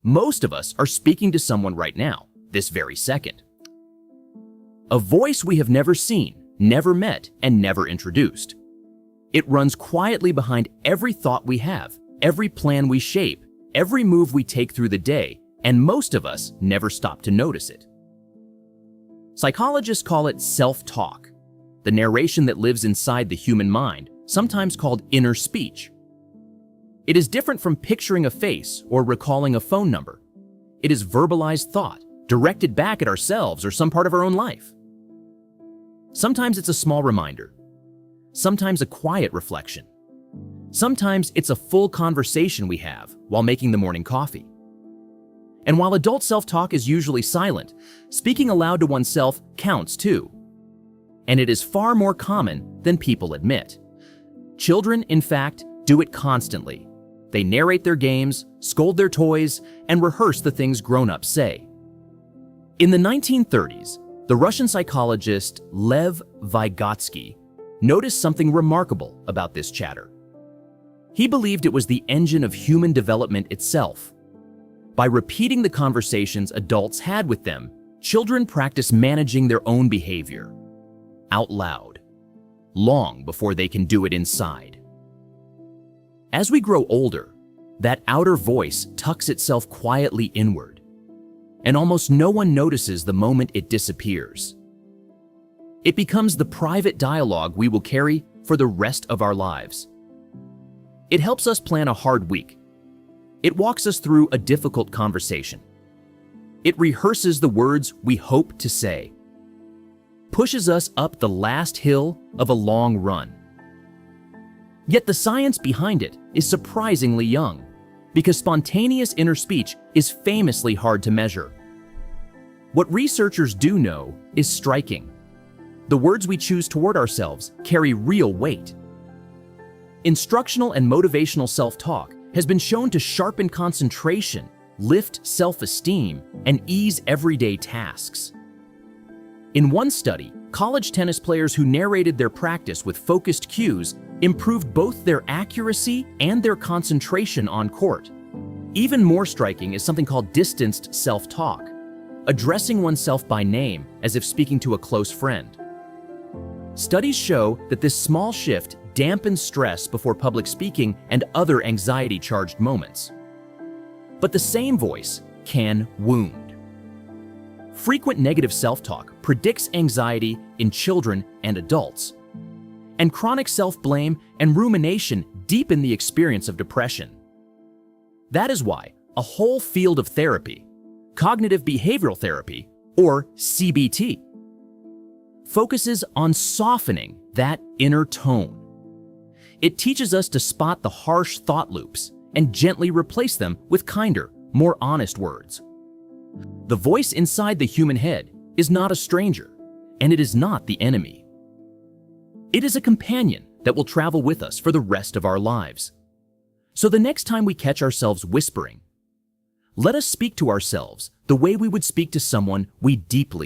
Most of us are speaking to someone right now, this very second. A voice we have never seen, never met, and never introduced. It runs quietly behind every thought we have, every plan we shape, every move we take through the day, and most of us never stop to notice it. Psychologists call it self-talk, the narration that lives inside the human mind, sometimes called inner speech. It is different from picturing a face or recalling a phone number. It is verbalized thought, directed back at ourselves or some part of our own life. Sometimes it's a small reminder. Sometimes a quiet reflection. Sometimes it's a full conversation we have while making the morning coffee. And while adult self-talk is usually silent, speaking aloud to oneself counts too. And it is far more common than people admit. Children, in fact, do it constantly. They narrate their games, scold their toys, and rehearse the things grown-ups say. In the 1930s, the Russian psychologist Lev Vygotsky noticed something remarkable about this chatter. He believed it was the engine of human development itself. By repeating the conversations adults had with them, children practice managing their own behavior out loud, long before they can do it inside. As we grow older, that outer voice tucks itself quietly inward, and almost no one notices the moment it disappears. It becomes the private dialogue we will carry for the rest of our lives. It helps us plan a hard week. It walks us through a difficult conversation. It rehearses the words we hope to say, pushes us up the last hill of a long run. Yet the science behind it is surprisingly young, because spontaneous inner speech is famously hard to measure. What researchers do know is striking. The words we choose toward ourselves carry real weight. Instructional and motivational self-talk has been shown to sharpen concentration, lift self-esteem, and ease everyday tasks. In one study, college tennis players who narrated their practice with focused cues improved both their accuracy and their concentration on court. Even more striking is something called distanced self-talk, addressing oneself by name as if speaking to a close friend. Studies show that this small shift dampens stress before public speaking and other anxiety-charged moments. But the same voice can wound. Frequent negative self-talk predicts anxiety in children and adults. And chronic self-blame and rumination deepen the experience of depression. That is why a whole field of therapy, cognitive behavioral therapy, or CBT, focuses on softening that inner tone. It teaches us to spot the harsh thought loops and gently replace them with kinder, more honest words. The voice inside the human head is not a stranger, and it is not the enemy. It is a companion that will travel with us for the rest of our lives. So the next time we catch ourselves whispering, let us speak to ourselves the way we would speak to someone we deeply